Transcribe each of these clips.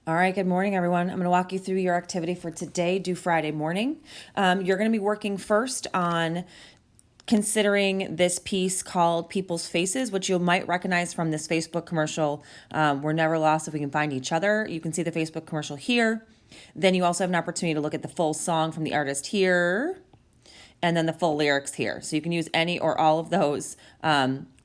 All right, good morning, everyone. I'm going to walk you through your activity for today, due Friday morning. You're going to be working first on considering this piece called People's Faces, which you might recognize from this Facebook commercial, We're Never Lost If We Can Find Each Other. You can see the Facebook commercial here. Then you also have an opportunity to look at the full song from the artist here, and then the full lyrics here. So you can use any or all of those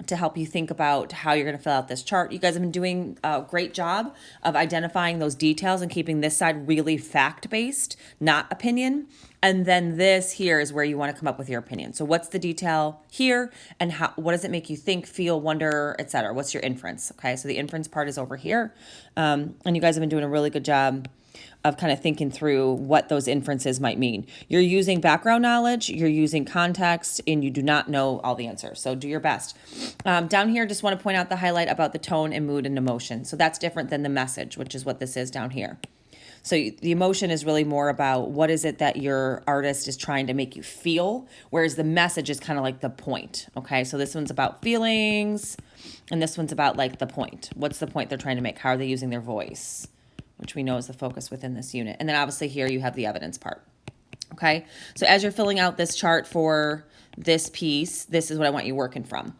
to help you think about how you're going to fill out this chart. You guys have been doing a great job of identifying those details and keeping this side really fact-based, not opinion. And then this here is where you want to come up with your opinion. So what's the detail here, and what does it make you think, feel, wonder, etc.? What's your inference? Okay, so the inference part is over here. And you guys have been doing a really good job of kind of thinking through what those inferences might mean. You're using background knowledge, you're using context, and you do not know all the answers. So do your best. Down here, just want to point out the highlight about the tone and mood and emotion. So that's different than the message, which is what this is down here. So the emotion is really more about what is it that your artist is trying to make you feel, whereas the message is kind of like the point. Okay, so this one's about feelings, and this one's about like the point. What's the point they're trying to make? How are they using their voice? Which we know is the focus within this unit. And then obviously here you have the evidence part. Okay, so as you're filling out this chart for this piece, this is what I want you working from.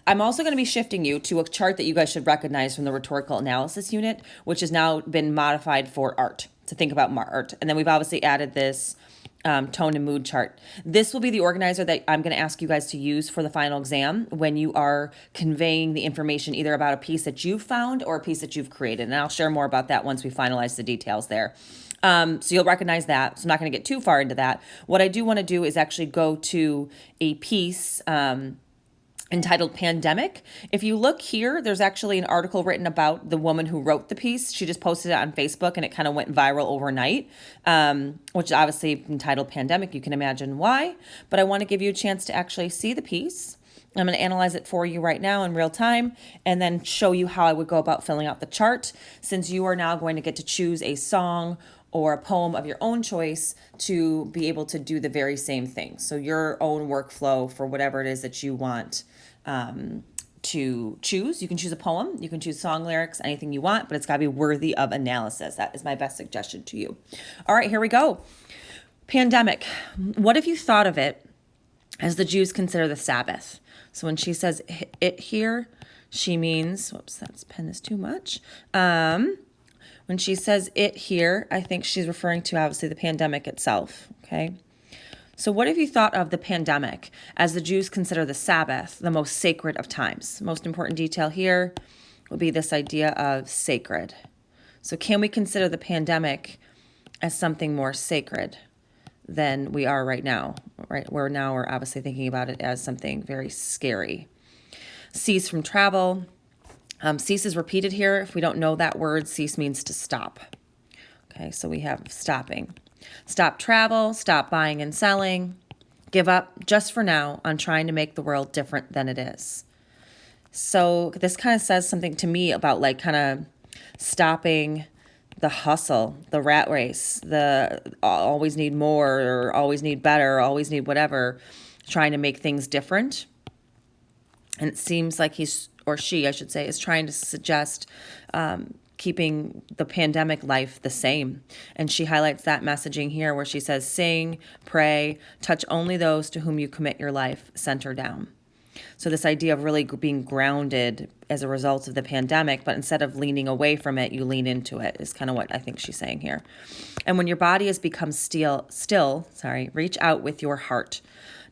I'm also going to be shifting you to a chart that you guys should recognize from the rhetorical analysis unit, which has now been modified for art, to think about art. And then we've obviously added this tone and mood chart. This will be the organizer that I'm going to ask you guys to use for the final exam when you are conveying the information either about a piece that you've found or a piece that you've created. And I'll share more about that once we finalize the details there. So you'll recognize that. So I'm not going to get too far into that. What I do want to do is actually go to a piece entitled Pandemic. If you look here, there's actually an article written about the woman who wrote the piece. She just posted it on Facebook and it kind of went viral overnight, which is obviously entitled Pandemic. You can imagine why, but I want to give you a chance to actually see the piece. I'm going to analyze it for you right now in real time and then show you how I would go about filling out the chart, since you are now going to get to choose a song or a poem of your own choice to be able to do the very same thing. So your own workflow for whatever it is that you want to choose. You can choose a poem, you can choose song lyrics, anything you want, but it's got to be worthy of analysis. That is my best suggestion to you. All right, here we go. Pandemic. What if you thought of it as the Jews consider the Sabbath? So when she says it here, she means, whoops, that pen is too much. When she says it here, I think she's referring to obviously the pandemic itself, okay? So what if you thought of the pandemic as the Jews consider the Sabbath the most sacred of times? Most important detail here will be this idea of sacred. So can we consider the pandemic as something more sacred than we are right now? Right, where now we're obviously thinking about it as something very scary. Cease from travel. Cease is repeated here. If we don't know that word, cease means to stop. Okay, so we have stopping. Stop travel, stop buying and selling. Give up just for now on trying to make the world different than it is. So this kind of says something to me about like kind of stopping the hustle, the rat race, the always need more or always need better, or always need whatever, trying to make things different. And it seems like he's, or she, I should say, is trying to suggest keeping the pandemic life the same. And she highlights that messaging here where she says, sing, pray, touch only those to whom you commit your life, center down. So this idea of really being grounded as a result of the pandemic, but instead of leaning away from it, you lean into it, is kind of what I think she's saying here. And when your body has become still, reach out with your heart.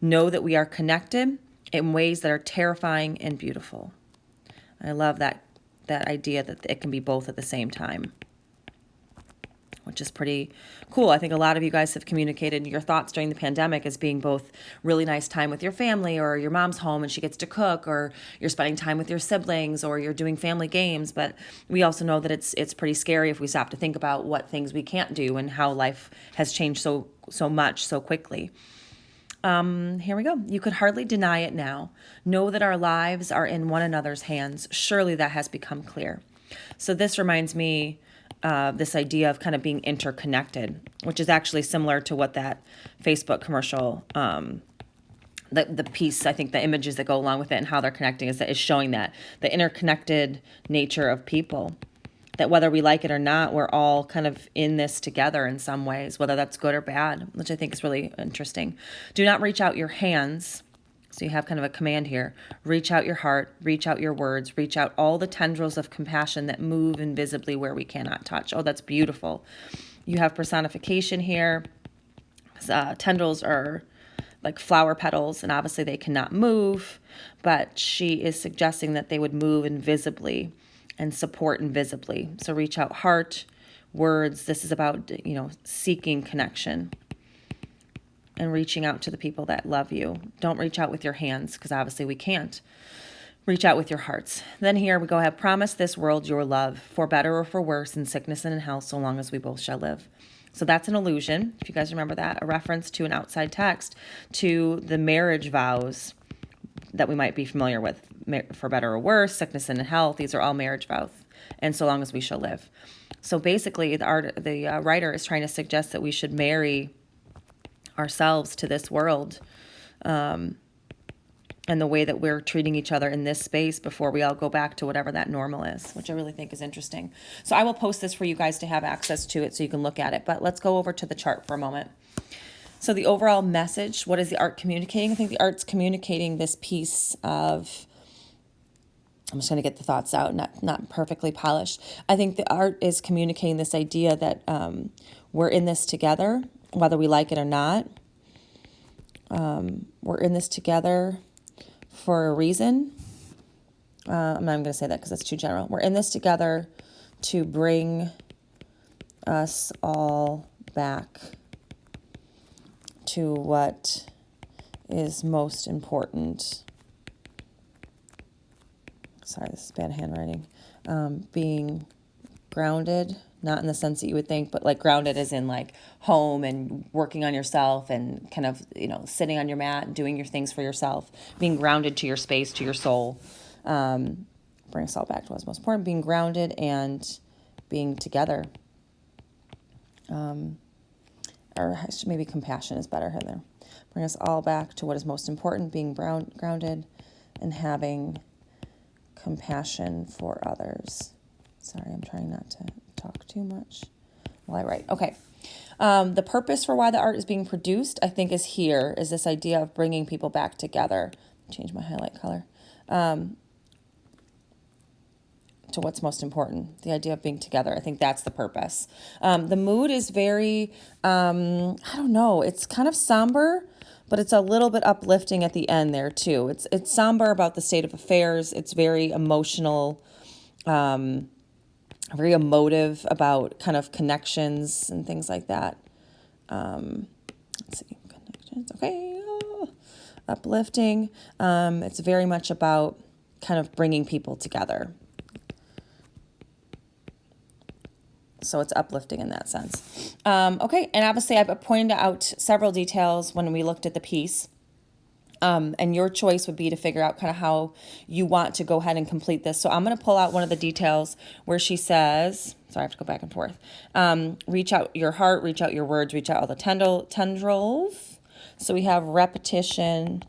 Know that we are connected in ways that are terrifying and beautiful. I love that idea that it can be both at the same time, which is pretty cool. I think a lot of you guys have communicated your thoughts during the pandemic as being both really nice time with your family, or your mom's home and she gets to cook, or you're spending time with your siblings, or you're doing family games. But we also know that it's pretty scary if we stop to think about what things we can't do and how life has changed so much so quickly. Here we go. You could hardly deny it now. Know that our lives are in one another's hands. Surely that has become clear. So this reminds me this idea of kind of being interconnected, which is actually similar to what that Facebook commercial, the piece, I think the images that go along with it and how they're connecting is showing that the interconnected nature of people. that whether we like it or not, we're all kind of in this together in some ways, whether that's good or bad, which I think is really interesting. Do not reach out your hands. So you have kind of a command here. Reach out your heart, reach out your words, reach out all the tendrils of compassion that move invisibly where we cannot touch. Oh, that's beautiful. You have personification here. Tendrils are like flower petals, and obviously they cannot move, but she is suggesting that they would move invisibly and support invisibly. So reach out heart, words. This is about, seeking connection and reaching out to the people that love you. Don't reach out with your hands, because obviously we can't. Reach out with your hearts. Then here we go ahead. Promise this world your love, for better or for worse, in sickness and in health, so long as we both shall live. So that's an allusion, if you guys remember that, a reference to an outside text to the marriage vows that we might be familiar with. For better or worse, sickness and in health, these are all marriage vows, and so long as we shall live. So basically, the writer is trying to suggest that we should marry ourselves to this world, and the way that we're treating each other in this space before we all go back to whatever that normal is, which I really think is interesting. So I will post this for you guys to have access to it so you can look at it. But let's go over to the chart for a moment. So the overall message, what is the art communicating? I think the art's communicating this piece of, I'm just going to get the thoughts out, not perfectly polished. I think the art is communicating this idea that we're in this together, whether we like it or not. We're in this together for a reason. I'm not even going to say that because that's too general. We're in this together to bring us all back to what is most important. Sorry, this is bad handwriting. Being grounded, not in the sense that you would think, but like grounded as in like home and working on yourself and kind of, sitting on your mat and doing your things for yourself, being grounded to your space, to your soul. Bring us all back to what's most important, being grounded and being together. Or maybe compassion is better, Heather. Bring us all back to what is most important, being grounded and having compassion for others. Sorry, I'm trying not to talk too much while I write. Okay. The purpose for why the art is being produced, I think, is this idea of bringing people back together. Change my highlight color. To what's most important, the idea of being together. I think that's the purpose. The mood is very, I don't know, it's kind of somber, but it's a little bit uplifting at the end there too. It's somber about the state of affairs. It's very emotional, very emotive about kind of connections and things like that. Let's see, connections, okay, uplifting. It's very much about kind of bringing people together. So it's uplifting in that sense. Okay, and obviously I've pointed out several details when we looked at the piece. And your choice would be to figure out kind of how you want to go ahead and complete this. So I'm going to pull out one of the details where she says, sorry, I have to go back and forth. Reach out your heart, reach out your words, reach out all the tendrils. So we have repetition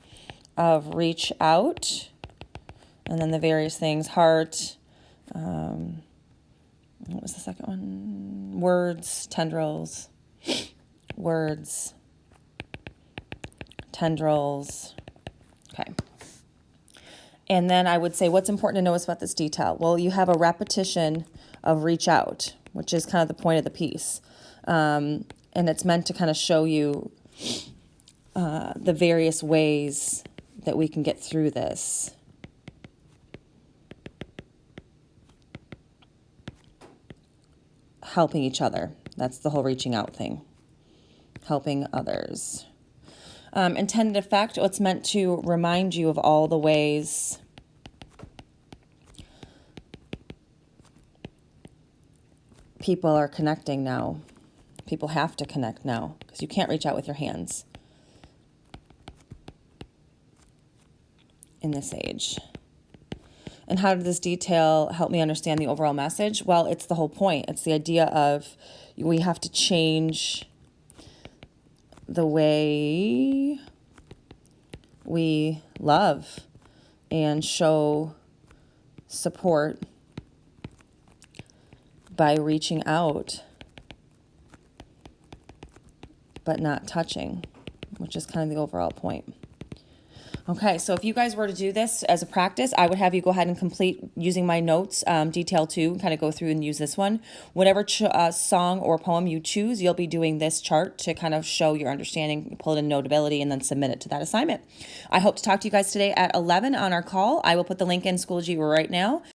of reach out, and then the various things, heart, what was the second one? Words, tendrils, words, tendrils. Okay. And then I would say what's important to know is about this detail. Well, you have a repetition of reach out, which is kind of the point of the piece. And it's meant to kind of show you the various ways that we can get through this. Helping each other. That's the whole reaching out thing. Helping others. Intended effect, it's meant to remind you of all the ways people are connecting now. People have to connect now because you can't reach out with your hands in this age. And how did this detail help me understand the overall message? Well, it's the whole point. It's the idea of we have to change the way we love and show support by reaching out but not touching, which is kind of the overall point. Okay, so if you guys were to do this as a practice, I would have you go ahead and complete using my notes, detail 2, kind of go through and use this one. Whatever song or poem you choose, you'll be doing this chart to kind of show your understanding, pull it in Notability, and then submit it to that assignment. I hope to talk to you guys today at 11 on our call. I will put the link in Schoology right now.